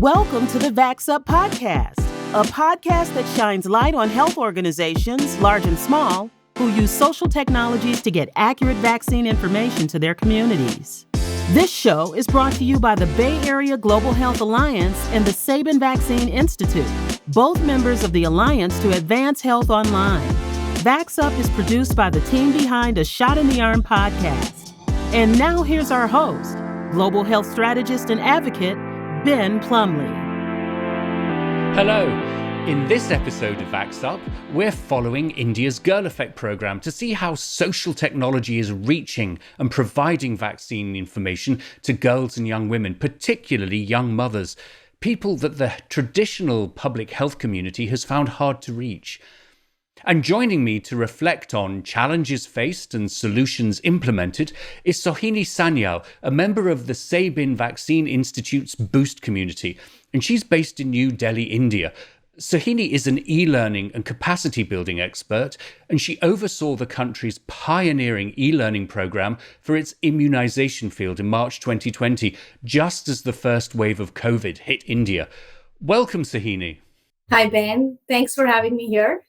Welcome to the Vax Up Podcast, a podcast that shines light on health organizations, large and small, who use social technologies to get accurate vaccine information to their communities. This show is brought to you by the Bay Area Global Health Alliance and the Sabin Vaccine Institute, both members of the Alliance to Advance Health Online. Vax Up is produced by the team behind A Shot in the Arm podcast. And now here's our host, global health strategist and advocate, Ben Plumley. Hello. In this episode of Vax Up, we're following India's Girl Effect program to see how social technology is reaching and providing vaccine information to girls and young women, particularly young mothers, people that the traditional public health community has found hard to reach. And joining me to reflect on challenges faced and solutions implemented is Sohini Sanyal, a member of the Sabin Vaccine Institute's Boost community, and she's based in New Delhi, India. Sohini is an e-learning and capacity building expert, and she oversaw the country's pioneering e-learning program for its immunization field in March 2020, just as the first wave of COVID hit India. Welcome, Sohini. Hi, Ben. Thanks for having me here.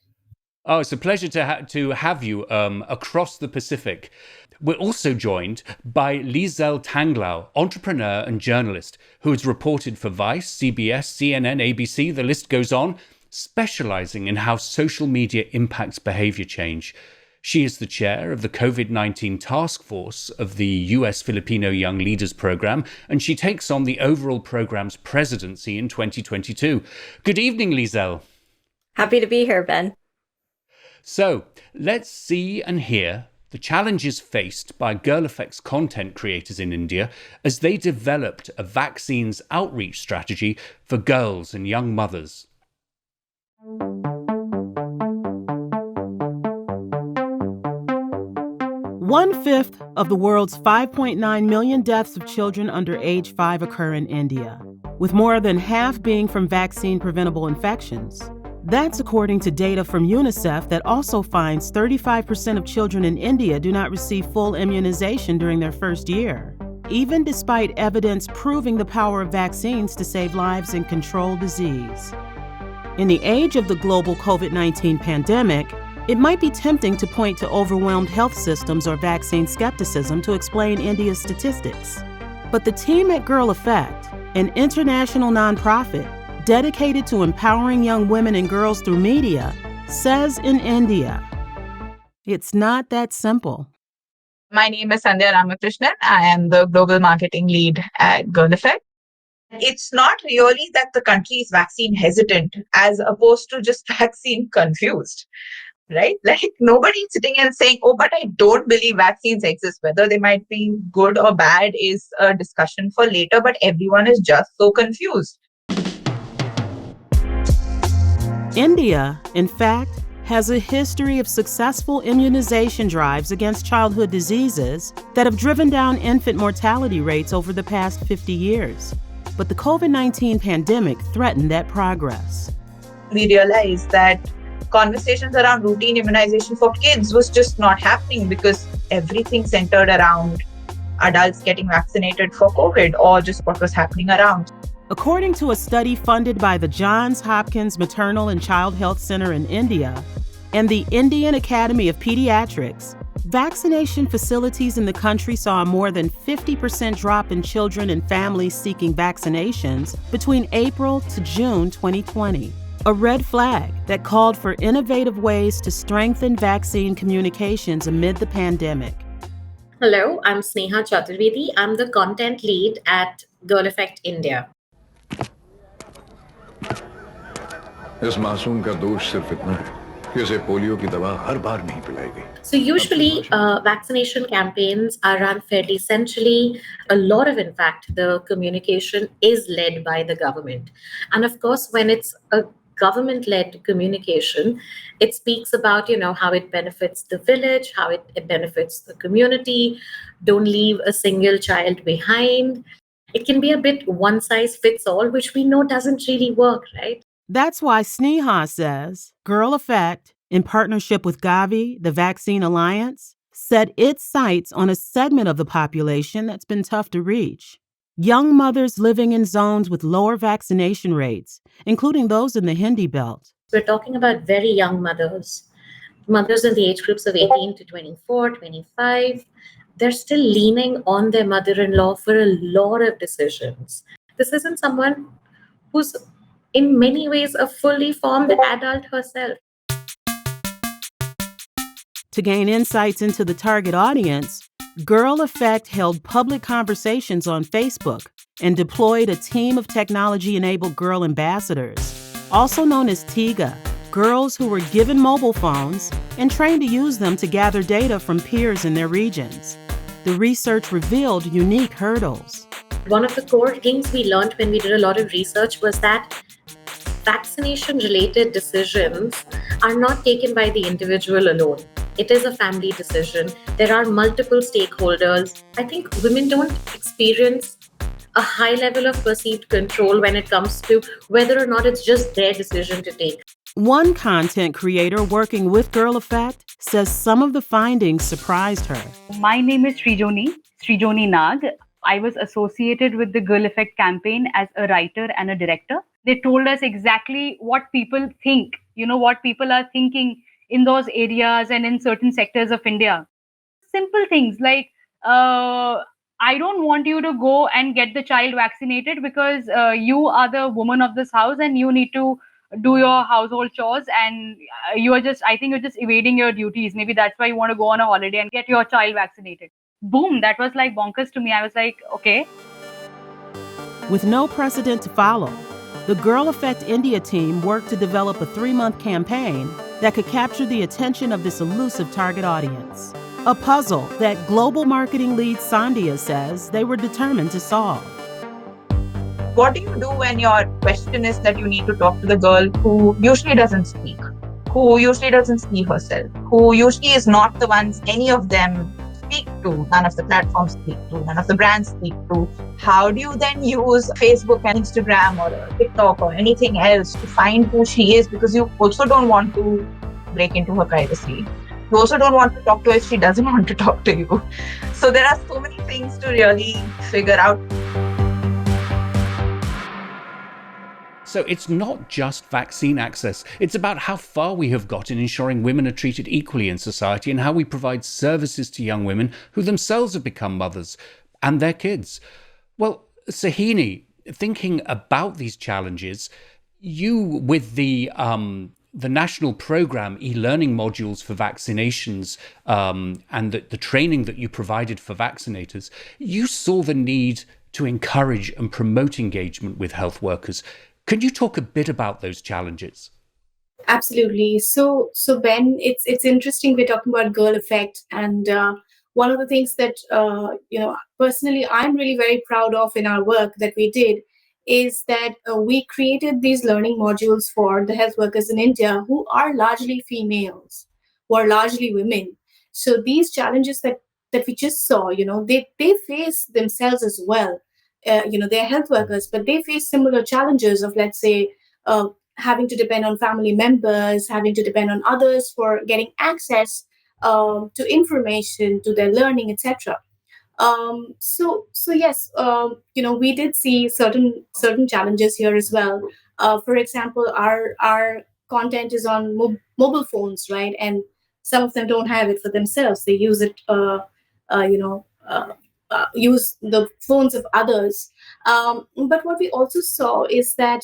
Oh, it's a pleasure to have you across the Pacific. We're also joined by Lizel Tanglau, entrepreneur and journalist, who has reported for Vice, CBS, CNN, ABC, the list goes on, specializing in how social media impacts behavior change. She is the chair of the COVID-19 task force of the US Filipino Young Leaders Program, and she takes on the overall program's presidency in 2022. Good evening, Lizel. Happy to be here, Ben. So let's see and hear the challenges faced by Girl Effect's content creators in India as they developed a vaccines outreach strategy for girls and young mothers. 1/5 of the world's 5.9 million deaths of children under age 5 occur in India, with more than half being from vaccine-preventable infections. That's according to data from UNICEF that also finds 35% of children in India do not receive full immunization during their first year, even despite evidence proving the power of vaccines to save lives and control disease. In the age of the global COVID-19 pandemic, it might be tempting to point to overwhelmed health systems or vaccine skepticism to explain India's statistics. But the team at Girl Effect, an international nonprofit dedicated to empowering young women and girls through media, says in India, it's not that simple. My name is Sandhya Ramakrishnan. I am the global marketing lead at Girl Effect. It's not really that the country is vaccine hesitant as opposed to just vaccine confused, right? Like nobody's sitting and saying, oh, but I don't believe vaccines exist. Whether they might be good or bad is a discussion for later, but everyone is just so confused. India, in fact, has a history of successful immunization drives against childhood diseases that have driven down infant mortality rates over the past 50 years. But the COVID-19 pandemic threatened that progress. We realized that conversations around routine immunization for kids was just not happening because everything centered around adults getting vaccinated for COVID or just what was happening around. According to a study funded by the Johns Hopkins Maternal and Child Health Center in India and the Indian Academy of Pediatrics, vaccination facilities in the country saw a more than 50% drop in children and families seeking vaccinations between April to June 2020. A red flag that called for innovative ways to strengthen vaccine communications amid the pandemic. Hello, I'm Sneha Chaturvedi. I'm the content lead at Girl Effect India. इस मासूम का दोष सिर्फ इतना है कि उसे polio की दवा हर बार नहीं पिलाई गई. So usually vaccination campaigns are run fairly centrally. A lot of, in fact, the communication is led by the government. And of course, when it's a government-led communication, it speaks about, how it benefits the village, how it benefits the community. Don't leave a single child behind. It can be a bit one size fits all, which we know doesn't really work, right? That's why Sneha says Girl Effect, in partnership with Gavi, the Vaccine Alliance, set its sights on a segment of the population that's been tough to reach. Young mothers living in zones with lower vaccination rates, including those in the Hindi belt. We're talking about very young mothers, mothers in the age groups of 18 to 24, 25. They're still leaning on their mother-in-law for a lot of decisions. This isn't someone who's in many ways a fully formed adult herself. To gain insights into the target audience, Girl Effect held public conversations on Facebook and deployed a team of technology-enabled girl ambassadors, also known as TIGA, girls who were given mobile phones and trained to use them to gather data from peers in their regions. The research revealed unique hurdles. One of the core things we learned when we did a lot of research was that vaccination-related decisions are not taken by the individual alone. It is a family decision. There are multiple stakeholders. I think women don't experience a high level of perceived control when it comes to whether or not it's just their decision to take. One content creator working with Girl Effect says some of the findings surprised her. My name is Srijoni Nag. I was associated with the Girl Effect campaign as a writer and a director. They told us exactly what people think, what people are thinking in those areas and in certain sectors of India. Simple things like, I don't want you to go and get the child vaccinated because you are the woman of this house and you need to do your household chores, and I think you're just evading your duties. Maybe that's why you want to go on a holiday and get your child vaccinated. Boom, that was like bonkers to me. I was like, okay. With no precedent to follow, the Girl Effect India team worked to develop a 3-month campaign that could capture the attention of this elusive target audience. A puzzle that global marketing lead Sandhya says they were determined to solve. What do you do when your question is that you need to talk to the girl who usually doesn't speak, who usually doesn't see herself, who usually is not the ones any of them speak to, none of the platforms speak to, none of the brands speak to? How do you then use Facebook and Instagram or TikTok or anything else to find who she is? Because you also don't want to break into her privacy. You also don't want to talk to her if she doesn't want to talk to you. So there are so many things to really figure out. So it's not just vaccine access. It's about how far we have got in ensuring women are treated equally in society and how we provide services to young women who themselves have become mothers and their kids. Well, Sahini, thinking about these challenges, you with the national program e-learning modules for vaccinations and the training that you provided for vaccinators, you saw the need to encourage and promote engagement with health workers. Could you talk a bit about those challenges? Absolutely. So Ben, it's interesting we're talking about Girl Effect, and one of the things that personally I'm really very proud of in our work that we did is that we created these learning modules for the health workers in India who are largely females, who are largely women. So these challenges that we just saw, they face themselves as well. They're health workers, but they face similar challenges of, let's say, having to depend on family members, having to depend on others for getting access to information, to their learning, etc. So yes, we did see certain challenges here as well. For example, our content is on mobile phones, right? And some of them don't have it for themselves. They use it, use the phones of others. But what we also saw is that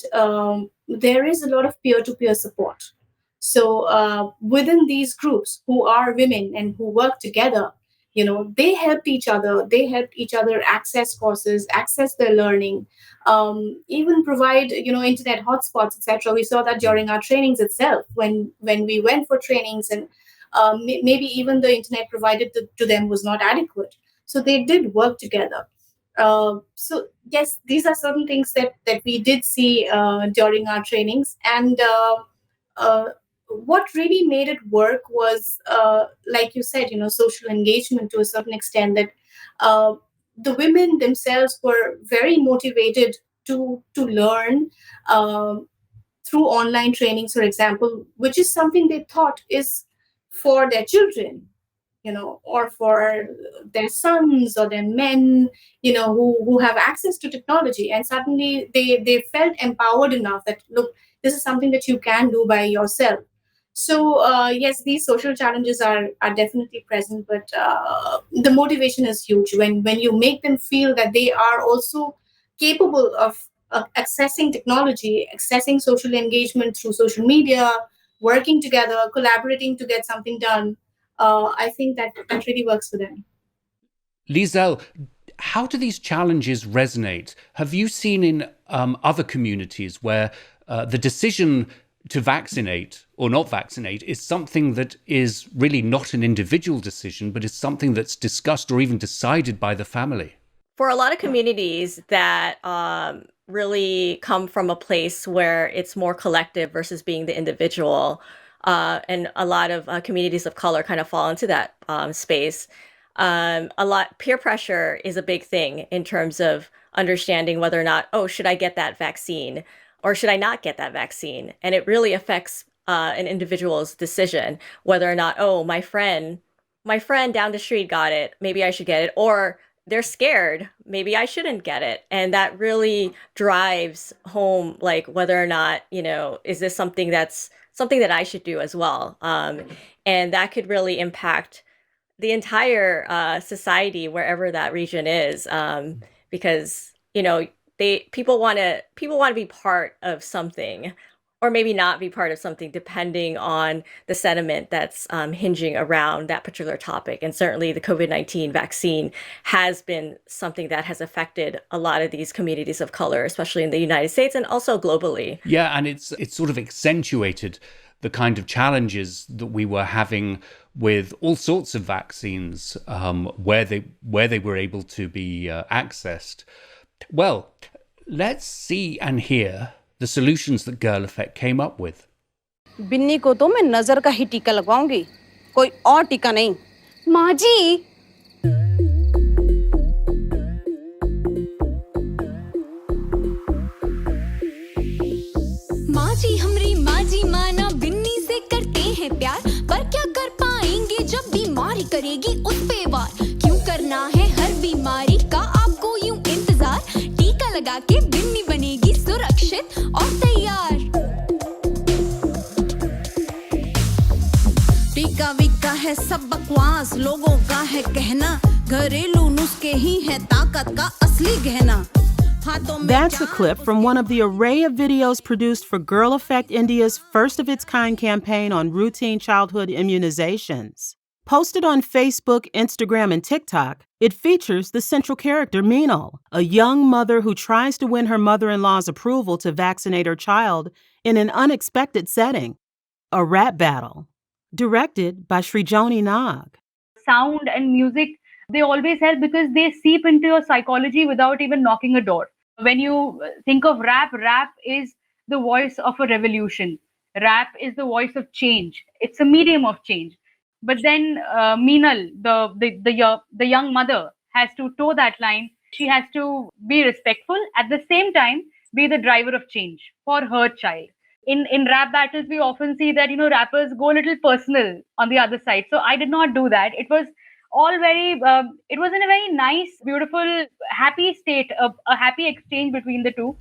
there is a lot of peer-to-peer support. So within these groups who are women and who work together, they helped each other. They helped each other access courses, access their learning, even provide, internet hotspots, etc. We saw that during our trainings itself, when we went for trainings, and maybe even the internet provided to them was not adequate. So they did work together. So yes, these are certain things that we did see during our trainings, and what really made it work was, like you said, social engagement to a certain extent. That the women themselves were very motivated to learn through online trainings, for example, which is something they thought is for their children. or for their sons or their men, who have access to technology, and suddenly they felt empowered enough that, look, this is something that you can do by yourself. So yes, these social challenges are definitely present, but the motivation is huge when you make them feel that they are also capable of accessing technology, accessing social engagement through social media, working together, collaborating to get something done. I think that really works for them. Liesl, how do these challenges resonate? Have you seen in other communities where the decision to vaccinate or not vaccinate is something that is really not an individual decision, but is something that's discussed or even decided by the family? For a lot of communities that really come from a place where it's more collective versus being the individual, and a lot of communities of color kind of fall into that space. Peer pressure is a big thing in terms of understanding whether or not, oh, should I get that vaccine or should I not get that vaccine? And it really affects an individual's decision whether or not, oh, my friend down the street got it, maybe I should get it, or they're scared, maybe I shouldn't get it. And that really drives home, like, whether or not, is this something that I should do as well? And that could really impact the entire society wherever that region is, because people want to be part of something, or maybe not be part of something, depending on the sentiment that's hinging around that particular topic. And certainly the COVID-19 vaccine has been something that has affected a lot of these communities of color, especially in the United States and also globally. Yeah, and it's sort of accentuated the kind of challenges that we were having with all sorts of vaccines where they were able to be accessed. Well, let's see and hear the solutions that Girl Effect came up with. Binni को तो मैं नजर का ही टीका लगवाऊंगी, कोई और टीका नहीं। माँ जी, हमरी माँ जी माना बिन्नी से करते हैं प्यार, पर क्या कर पाएंगे जब बीमारी करेगी उस पे वार। क्यों करना है हर बीमारी का आपको यूं इंतजार, टीका लगा के बिन्नी बनेगी सुरक्षित और तैयार। टीका विका है सब बकवास, लोगों का है कहना, घरेलू नुस्खे ही है ताकत का असली गहना। That's a clip from one of the array of videos produced for Girl Effect India's first-of-its-kind campaign on routine childhood immunizations. Posted on Facebook, Instagram, and TikTok, it features the central character, Meenal, a young mother who tries to win her mother-in-law's approval to vaccinate her child in an unexpected setting, a rap battle. Directed by Srijoni Nag. Sound and music, they always help because they seep into your psychology without even knocking a door. When you think of rap is the voice of a revolution. Rap is the voice of change. It's a medium of change. But then Meenal, the young mother, has to toe that line. She has to be respectful, at the same time be the driver of change for her child. In rap battles, we often see that, rappers go a little personal on the other side. So I did not do that. It was all very, it was in a very nice, beautiful, happy state, a happy exchange between the two.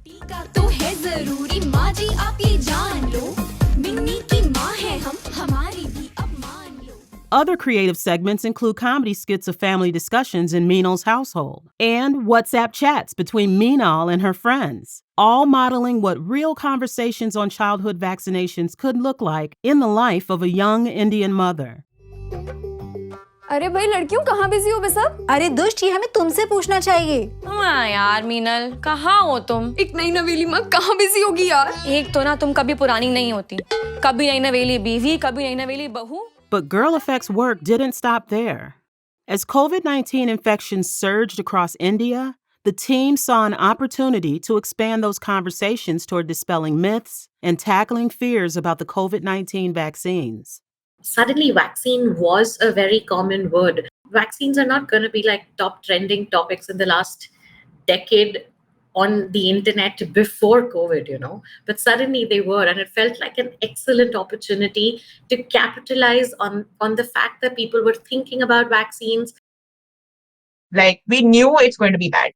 Other creative segments include comedy skits of family discussions in Meenal's household and WhatsApp chats between Meenal and her friends, all modeling what real conversations on childhood vaccinations could look like in the life of a young Indian mother. अरे भाई लड़कियों कहाँ busy हो बे सब? अरे दुष्ट, ये हमें तुमसे पूछना चाहिए। हाँ यार मीनल, कहाँ हो तुम? एक नई नवेली माँ कहाँ बिजी होगी यार? एक तो ना तुम कभी पुरानी नहीं होती, कभी नई नवेली बीवी, कभी नई नवेली बहू। But Girl Effect's work didn't stop there. As COVID-19 infections surged across India, the team saw an opportunity to expand those conversations toward dispelling myths and tackling fears about the COVID-19 vaccines. Suddenly, vaccine was a very common word. Vaccines are not going to be like top trending topics in the last decade on the internet before COVID, but suddenly they were, and it felt like an excellent opportunity to capitalize on the fact that people were thinking about vaccines. Like, we knew it's going to be bad.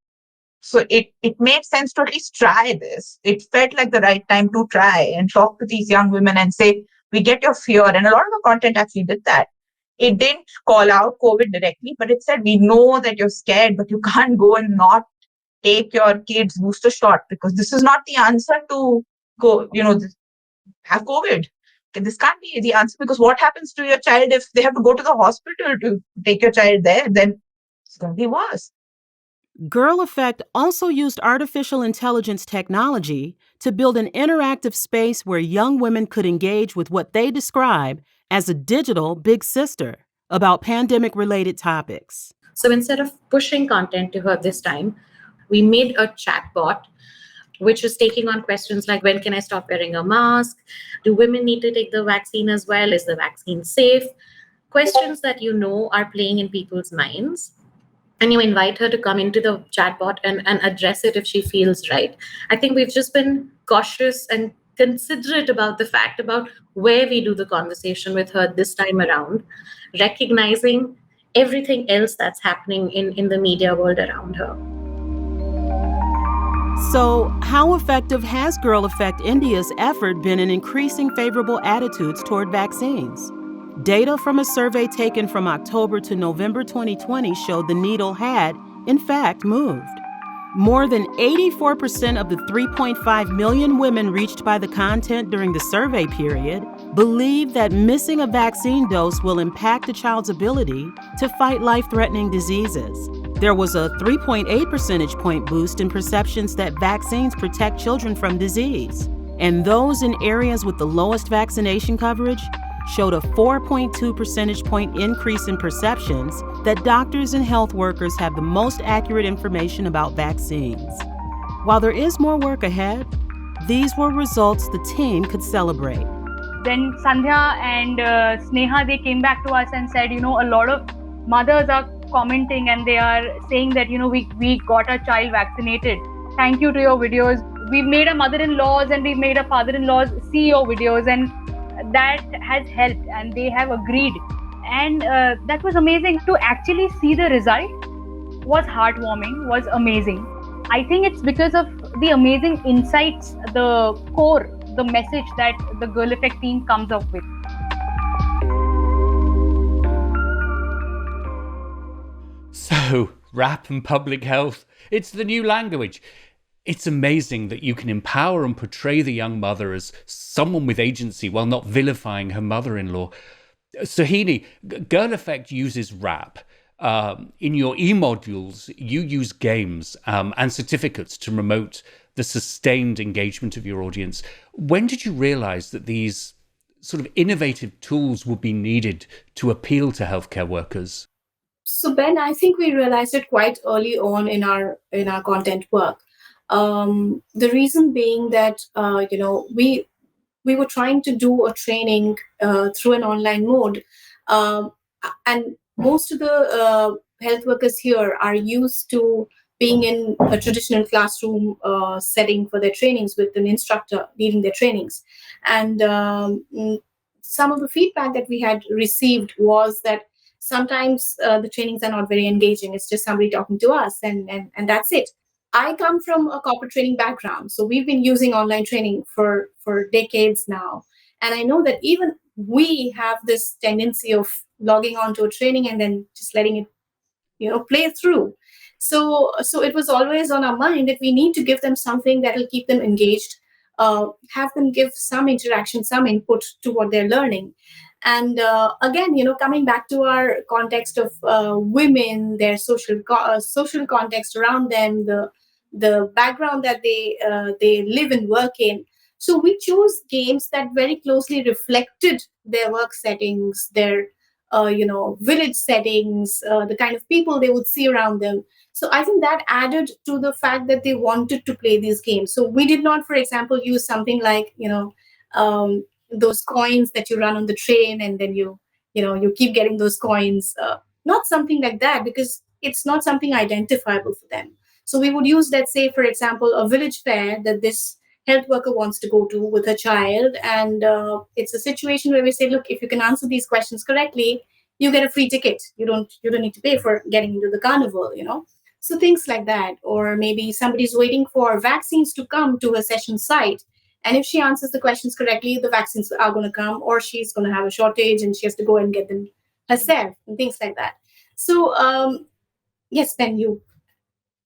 So it made sense to at least try this. It felt like the right time to try and talk to these young women and say, we get your fear. And a lot of the content actually did that. It didn't call out COVID directly, but it said, we know that you're scared, but you can't go and not take your kids' booster shot, because this is not the answer to go, have COVID. This can't be the answer, because what happens to your child if they have to go to the hospital to take your child there? Then it's going to be worse. Girl Effect also used artificial intelligence technology to build an interactive space where young women could engage with what they describe as a digital big sister about pandemic-related topics. So instead of pushing content to her this time, we made a chatbot which is taking on questions like, when can I stop wearing a mask? Do women need to take the vaccine as well? Is the vaccine safe? Questions that are playing in people's minds. And you invite her to come into the chatbot and address it if she feels right. I think we've just been cautious and considerate about the fact about where we do the conversation with her this time around, recognizing everything else that's happening in the media world around her. So, how effective has Girl Effect India's effort been in increasing favorable attitudes toward vaccines? Data from a survey taken from October to November 2020 showed the needle had, in fact, moved. More than 84% of the 3.5 million women reached by the content during the survey period believe that missing a vaccine dose will impact a child's ability to fight life-threatening diseases. There was a 3.8 percentage point boost in perceptions that vaccines protect children from disease. And those in areas with the lowest vaccination coverage showed a 4.2 percentage point increase in perceptions that doctors and health workers have the most accurate information about vaccines. While there is more work ahead, these were results the team could celebrate. Then Sandhya and Sneha, they came back to us and said, a lot of mothers are commenting and they are saying that, we got our child vaccinated. Thank you to your videos. We've made our mother-in-laws and we've made our father-in-laws see your videos, and that has helped and they have agreed. And that was amazing. To actually see the result was heartwarming, was amazing. I think it's because of the amazing insights, the core, the message that the Girl Effect team comes up with. So, rap and public health, it's the new language. It's amazing that you can empower and portray the young mother as someone with agency while not vilifying her mother-in-law. Sohini, Girl Effect uses rap. In your e-modules, you use games and certificates to promote the sustained engagement of your audience. When did you realize that these sort of innovative tools would be needed to appeal to healthcare workers? So Ben, I think we realized it quite early on in our content work. The reason being that we were trying to do a training through an online mode, and most of the health workers here are used to being in a traditional classroom setting for their trainings with an instructor leading their trainings. And some of the feedback that we had received was that sometimes the trainings are not very engaging. It's just somebody talking to us and that's it. I come from a corporate training background, so we've been using online training for decades now. And I know that even we have this tendency of logging onto a training and then just letting it, play through. So it was always on our mind that we need to give them something that will keep them engaged, have them give some interaction, some input to what they're learning. And again, coming back to our context of women, their social context around them, the background that they live and work in. So we chose games that very closely reflected their work settings, their village settings, the kind of people they would see around them. So I think that added to the fact that they wanted to play these games. So we did not, for example, use something like those coins that you run on the train and then you keep getting those coins. Not something like that, because it's not something identifiable for them. So we would use, let's say, for example, a village fair that this health worker wants to go to with her child. And it's a situation where we say, look, if you can answer these questions correctly, you get a free ticket. You don't need to pay for getting into the carnival, So things like that. Or maybe somebody's waiting for vaccines to come to a session site. And if she answers the questions correctly, the vaccines are going to come, or she's going to have a shortage and she has to go and get them herself and things like that. So, yes, Ben,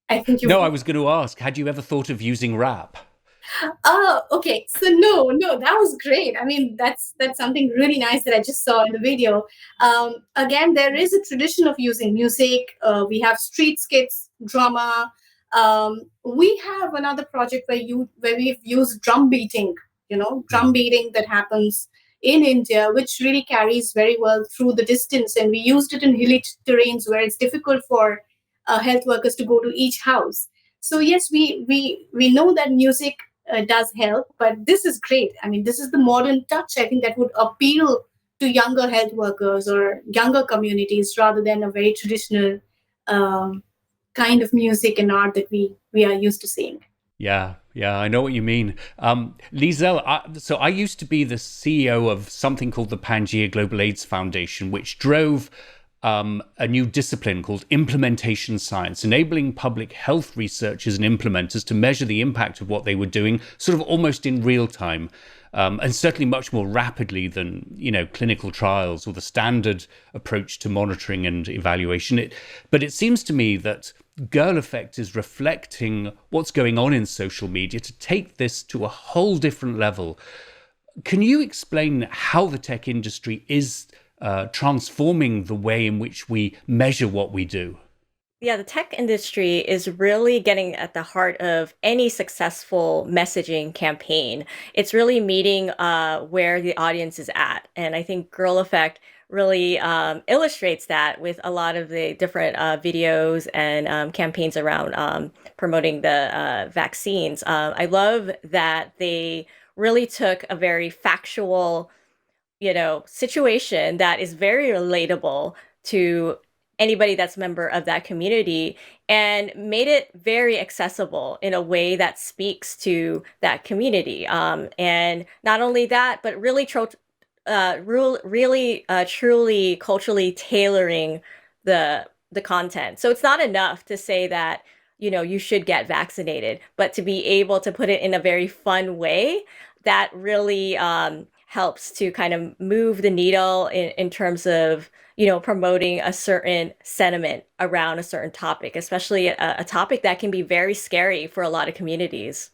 I think you... No, I was going to ask, had you ever thought of using rap? Oh, okay. So no, that was great. I mean, that's something really nice that I just saw in the video. Again, there is a tradition of using music. We have street skits, drama. We have another project where we've used drum beating, drum beating that happens in India, which really carries very well through the distance. And we used it in hilly terrains where it's difficult for health workers to go to each house. So yes, we know that music does help, but this is great. I mean, this is the modern touch, I think, that would appeal to younger health workers or younger communities rather than a very traditional kind of music and art that we are used to seeing. Yeah, I know what you mean. Liesl, so I used to be the CEO of something called the Pangea Global AIDS Foundation, which drove a new discipline called implementation science, enabling public health researchers and implementers to measure the impact of what they were doing sort of almost in real time, and certainly much more rapidly than, clinical trials or the standard approach to monitoring and evaluation. But it seems to me that Girl Effect is reflecting what's going on in social media to take this to a whole different level. Can you explain how the tech industry is transforming the way in which we measure what we do? Yeah, the tech industry is really getting at the heart of any successful messaging campaign. It's really meeting where the audience is at. And I think Girl Effect really illustrates that with a lot of the different videos and campaigns around promoting the vaccines. I love that they really took a very factual situation that is very relatable to anybody that's a member of that community and made it very accessible in a way that speaks to that community. And not only that, but really truly culturally tailoring the content. So it's not enough to say that, you should get vaccinated, but to be able to put it in a very fun way that really helps to kind of move the needle in terms of, promoting a certain sentiment around a certain topic, especially a topic that can be very scary for a lot of communities.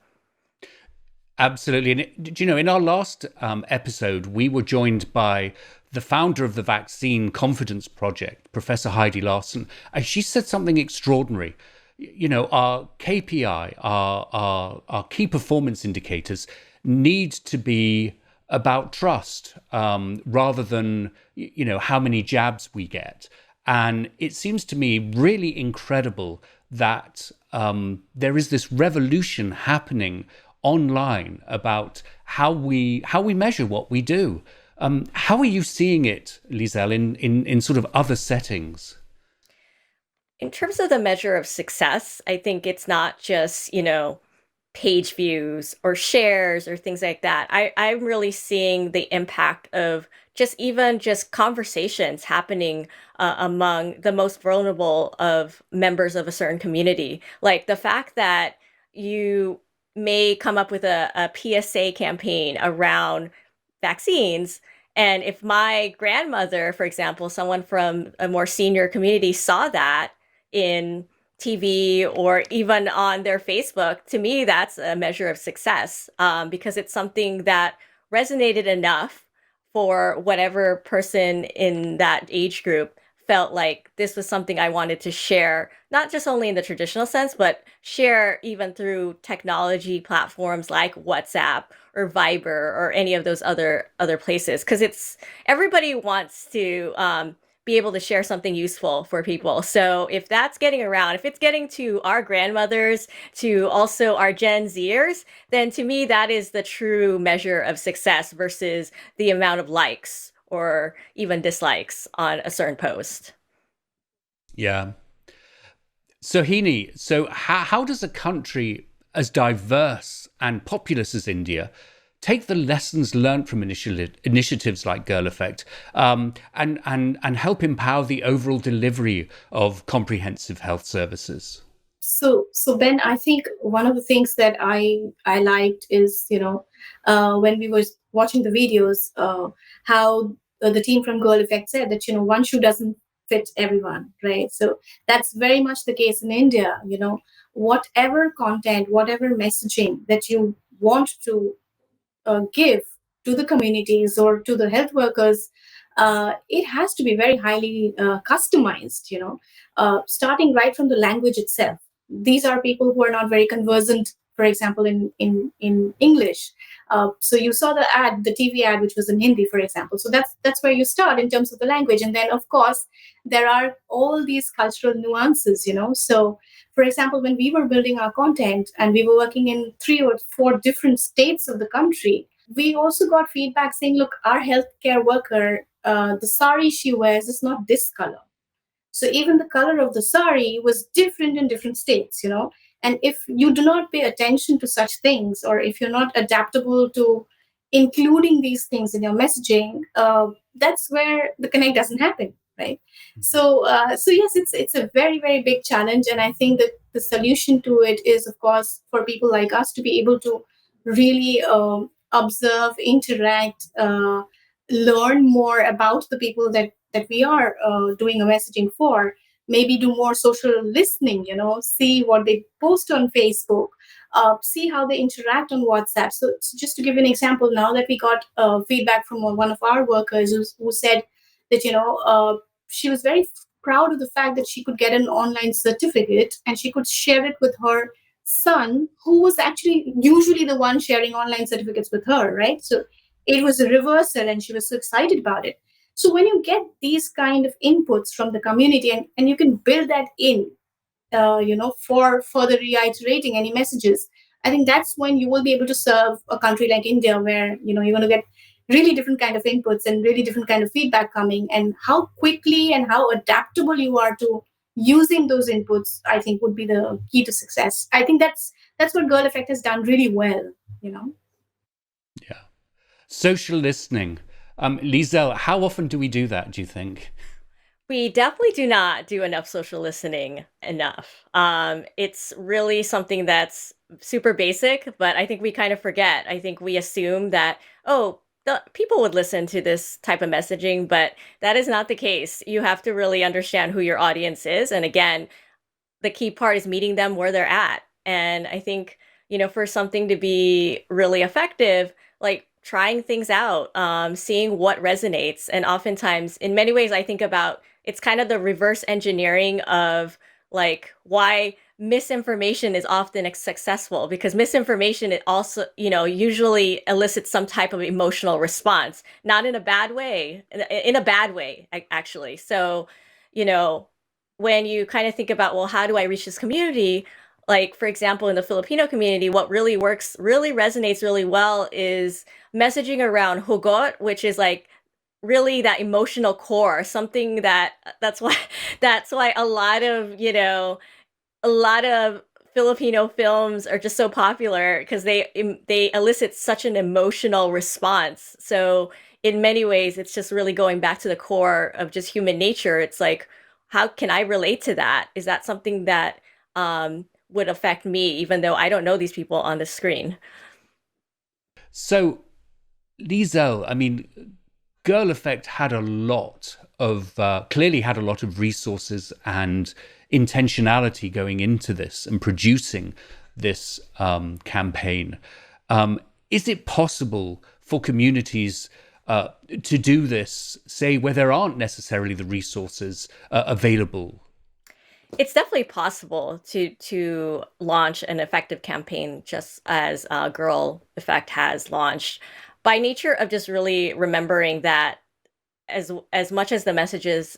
Absolutely. And, in our last episode, we were joined by the founder of the Vaccine Confidence Project, Professor Heidi Larson, and she said something extraordinary. Our KPI, our key performance indicators need to be about trust rather than, how many jabs we get. And it seems to me really incredible that there is this revolution happening online about how we measure what we do. How are you seeing it, Liesl, in sort of other settings? In terms of the measure of success, I think it's not just, page views or shares or things like that. I'm really seeing the impact of just conversations happening among the most vulnerable of members of a certain community. Like the fact that you may come up with a PSA campaign around vaccines. And if my grandmother, for example, someone from a more senior community saw that in TV or even on their Facebook, to me, that's a measure of success because it's something that resonated enough for whatever person in that age group felt like this was something I wanted to share, not just only in the traditional sense, but share even through technology platforms like WhatsApp or Viber or any of those other places. Because everybody wants to be able to share something useful for people. So if that's getting around, if it's getting to our grandmothers, to also our Gen Zers, then to me, that is the true measure of success versus the amount of likes or even dislikes on a certain post. Yeah. Sohini, so how does a country as diverse and populous as India take the lessons learned from initiatives like Girl Effect, and help empower the overall delivery of comprehensive health services? So Ben, I think one of the things that I liked is, when we were watching the videos, how the team from Girl Effect said that, one shoe doesn't fit everyone, right? So that's very much the case in India. Whatever content, whatever messaging that you want to give to the communities or to the health workers, it has to be very highly customized, starting right from the language itself. These are people who are not very conversant, for example, in English. So you saw the ad, the TV ad, which was in Hindi, for example. So that's where you start in terms of the language. And then, of course, there are all these cultural nuances, So, for example, when we were building our content and we were working in 3 or 4 different states of the country, we also got feedback saying, look, our healthcare worker, the sari she wears is not this color. So even the color of the sari was different in different states, And if you do not pay attention to such things, or if you're not adaptable to including these things in your messaging, that's where the connect doesn't happen, right? So yes, it's a very, very big challenge, and I think that the solution to it is, of course, for people like us to be able to really observe, interact, learn more about the people that we are doing a messaging for. Maybe do more social listening, see what they post on Facebook, see how they interact on WhatsApp. So just to give an example, now that we got feedback from one of our workers who said that, she was very proud of the fact that she could get an online certificate and she could share it with her son, who was actually usually the one sharing online certificates with her, right? So it was a reversal and she was so excited about it. So when you get these kind of inputs from the community and you can build that in, for further reiterating any messages, I think that's when you will be able to serve a country like India, where, you're going to get really different kind of inputs and really different kind of feedback coming, and how quickly and how adaptable you are to using those inputs, I think would be the key to success. I think that's what Girl Effect has done really well, Yeah. Social listening. Liesl, how often do we do that, do you think? We definitely do not do enough social listening enough. It's really something that's super basic, but I think we kind of forget. I think we assume that, the people would listen to this type of messaging, but that is not the case. You have to really understand who your audience is. And again, the key part is meeting them where they're at. And I think, for something to be really effective, like trying things out, seeing what resonates. And oftentimes, in many ways, I think about it's kind of the reverse engineering of like why misinformation is often successful, because misinformation, it also, usually elicits some type of emotional response, not in a bad way, in a bad way, actually. So, when you kind of think about, well, how do I reach this community? Like, for example, in the Filipino community, what really works, really resonates really well is messaging around hugot, which is like really that emotional core, something that's why a lot of Filipino films are just so popular, because they elicit such an emotional response. So in many ways, it's just really going back to the core of just human nature. It's like, how can I relate to that? Is that something that would affect me, even though I don't know these people on the screen? So, Liesl, I mean, Girl Effect had a lot of, clearly had a lot of resources and intentionality going into this and producing this campaign. Is it possible for communities to do this, say, where there aren't necessarily the resources available? It's definitely possible to launch an effective campaign, just as Girl Effect has launched, by nature of just really remembering that as much as the message is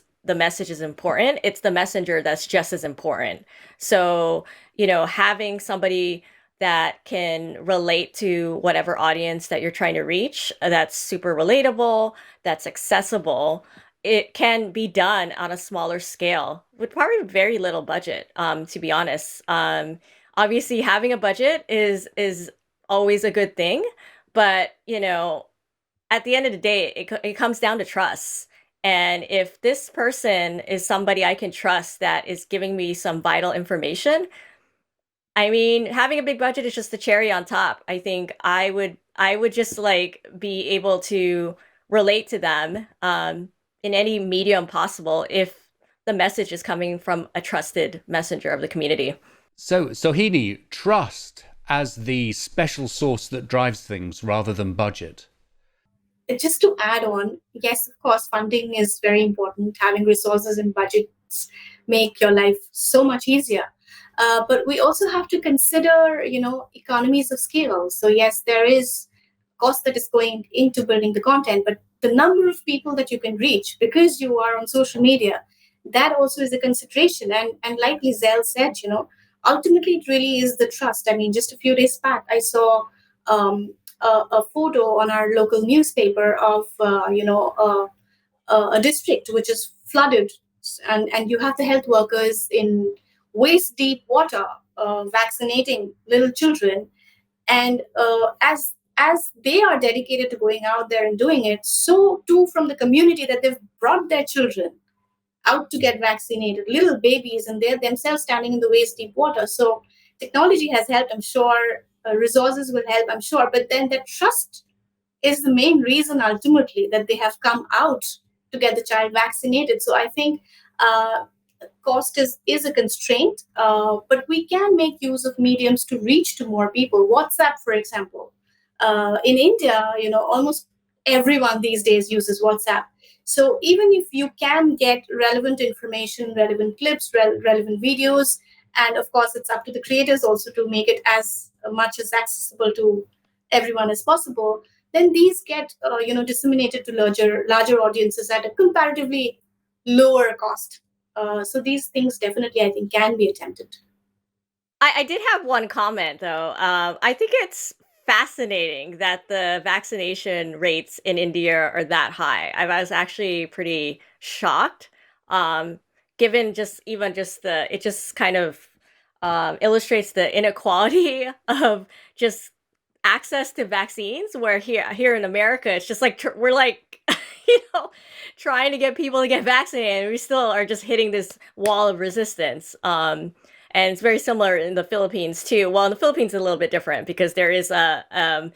important, it's the messenger that's just as important. So, having somebody that can relate to whatever audience that you're trying to reach, that's super relatable, that's accessible, it can be done on a smaller scale with probably very little budget, to be honest. Obviously, having a budget is always a good thing, but at the end of the day, it comes down to trust. And if this person is somebody I can trust that is giving me some vital information, I mean, having a big budget is just the cherry on top. I think I would just like be able to relate to them in any medium possible if the message is coming from a trusted messenger of the community. So, Sohini, trust as the special source that drives things rather than budget. Just to add on, yes, of course, funding is very important. Having resources and budgets make your life so much easier. But we also have to consider, economies of scale. So yes, there is cost that is going into building the content, but the number of people that you can reach because you are on social media, that also is a consideration. And like Lizelle said, ultimately it really is the trust. I mean, just a few days back, I saw a photo on our local newspaper of a district which is flooded, and you have the health workers in waist deep water vaccinating little children, and as they are dedicated to going out there and doing it, so too from the community that they've brought their children out to get vaccinated, little babies, and they're themselves standing in the waist deep water. So technology has helped, I'm sure. Resources will help, I'm sure. But then the trust is the main reason ultimately that they have come out to get the child vaccinated. So I think cost is a constraint, but we can make use of mediums to reach to more people. WhatsApp, for example. In India, almost everyone these days uses WhatsApp. So even if you can get relevant information, relevant clips, relevant videos, and of course, it's up to the creators also to make it as much as accessible to everyone as possible, then these get disseminated to larger audiences at a comparatively lower cost. So these things definitely, I think, can be attempted. I did have one comment though. I think it's fascinating that the vaccination rates in India are that high. I was actually pretty shocked, given it just kind of illustrates the inequality of just access to vaccines. Where here in America, it's just like we're like trying to get people to get vaccinated, and we still are just hitting this wall of resistance. And it's very similar in the Philippines too. Well, in the Philippines, it's a little bit different because there is a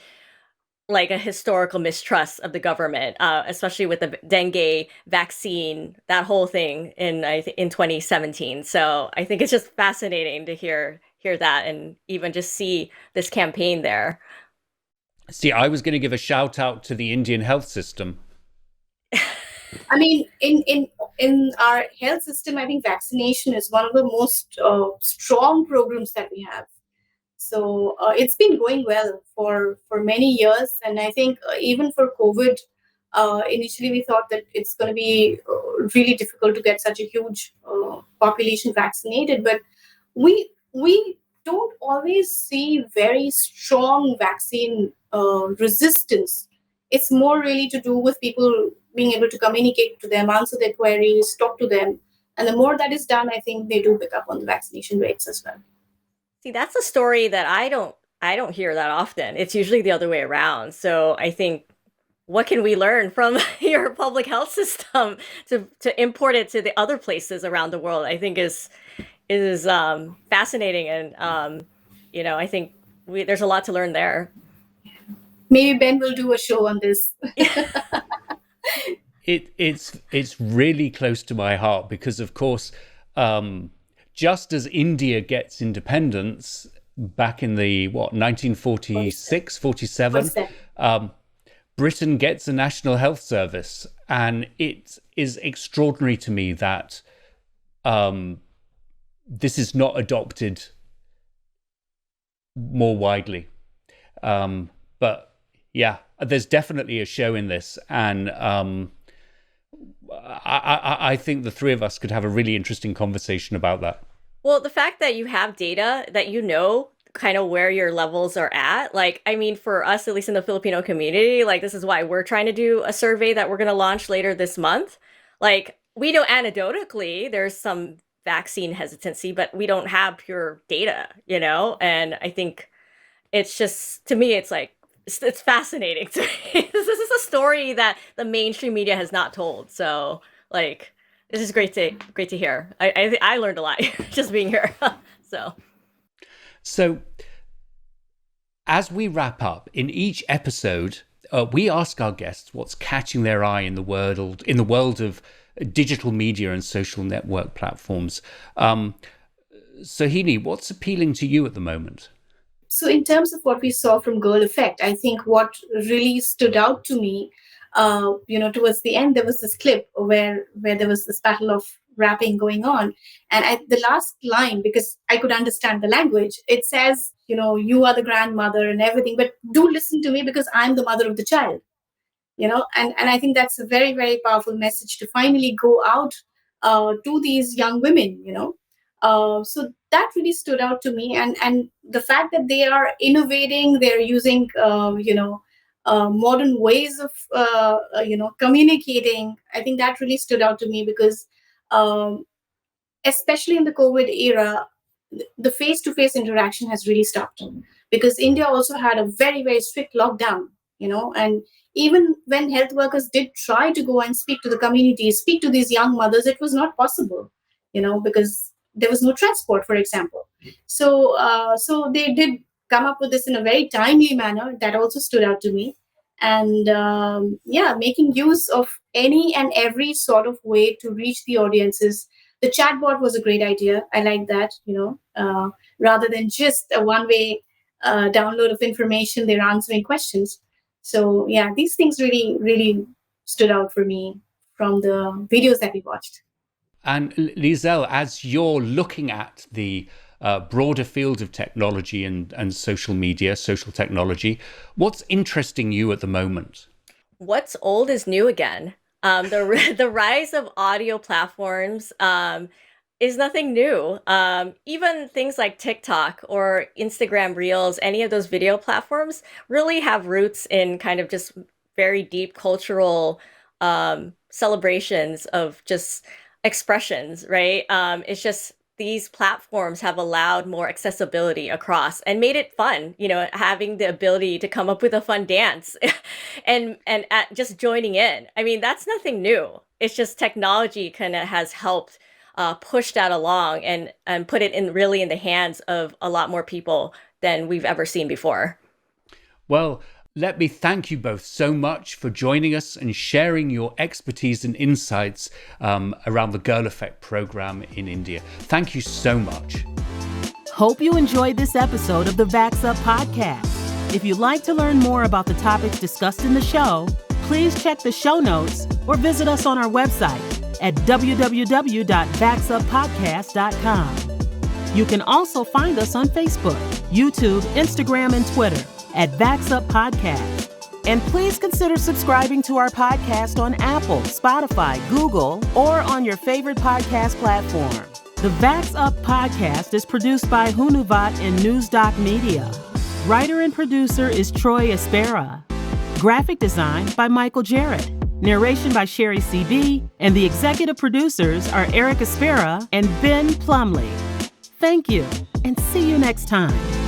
historical mistrust of the government, especially with the dengue vaccine, that whole thing in 2017. So I think it's just fascinating to hear that and even just see this campaign there. See, I was going to give a shout out to the Indian health system. I mean, in our health system, I think vaccination is one of the most strong programs that we have. So it's been going well for many years. And I think even for COVID, initially we thought that it's going to be really difficult to get such a huge population vaccinated. But we don't always see very strong vaccine resistance. It's more really to do with people being able to communicate to them, answer their queries, talk to them. And the more that is done, I think they do pick up on the vaccination rates as well. See, that's a story that I don't hear that often. It's usually the other way around. So I think, what can we learn from your public health system to import it to the other places around the world? I think is fascinating, and I think there's a lot to learn there. Maybe Ben will do a show on this. It's really close to my heart because, of course, just as India gets independence back in the 1946, 47, Britain gets a national health service, and it is extraordinary to me that this is not adopted more widely. But yeah, there's definitely a show in this, and I think the three of us could have a really interesting conversation about that. Well, the fact that you have data that kind of where your levels are at, for us, at least in the Filipino community, this is why we're trying to do a survey that we're going to launch later this month. Like, we know anecdotally there's some vaccine hesitancy, but we don't have pure data, And I think it's just, to me, it's like, it's fascinating to me. This is a story that the mainstream media has not told. So, like, this is great to hear. I learned a lot just being here. So, as we wrap up, in each episode, we ask our guests what's catching their eye in the world of digital media and social network platforms. Sohini, what's appealing to you at the moment? So in terms of what we saw from Girl Effect, I think what really stood out to me, towards the end, there was this clip where there was this battle of rapping going on. And the last line, because I could understand the language, it says, you are the grandmother and everything, but do listen to me because I'm the mother of the child. And I think that's a very, very powerful message to finally go out to these young women, So that really stood out to me. And the fact that they are innovating, they're using, modern ways of, communicating, I think that really stood out to me because especially in the COVID era, the face-to-face interaction has really stopped because India also had a very, very strict lockdown, and even when health workers did try to go and speak to the community, speak to these young mothers, it was not possible, because there was no transport, for example. So they did come up with this in a very timely manner. That also stood out to me. And making use of any and every sort of way to reach the audiences. The chatbot was a great idea. I like that, rather than just a one-way download of information, they're answering questions. So yeah, these things really, really stood out for me from the videos that we watched. And Liesl, as you're looking at the broader field of technology and social media, social technology, what's interesting you at the moment? What's old is new again. The rise of audio platforms is nothing new. Even things like TikTok or Instagram Reels, any of those video platforms really have roots in kind of just very deep cultural celebrations of just expressions, right? It's just these platforms have allowed more accessibility across and made it fun, having the ability to come up with a fun dance and just joining in. I mean, that's nothing new. It's just technology kind of has helped push that along and put it in the hands of a lot more people than we've ever seen before. Well, let me thank you both so much for joining us and sharing your expertise and insights around the Girl Effect program in India. Thank you so much. Hope you enjoyed this episode of the Vax Up podcast. If you'd like to learn more about the topics discussed in the show, please check the show notes or visit us on our website at www.vaxuppodcast.com. You can also find us on Facebook, YouTube, Instagram, and Twitter at Vax Up Podcast. And please consider subscribing to our podcast on Apple, Spotify, Google, or on your favorite podcast platform. The Vax Up Podcast is produced by Hunuvat and NewsDoc Media. Writer and producer is Troy Espera. Graphic design by Michael Jarrett. Narration by Sherry CB. And the executive producers are Eric Espera and Ben Plumley. Thank you, and see you next time.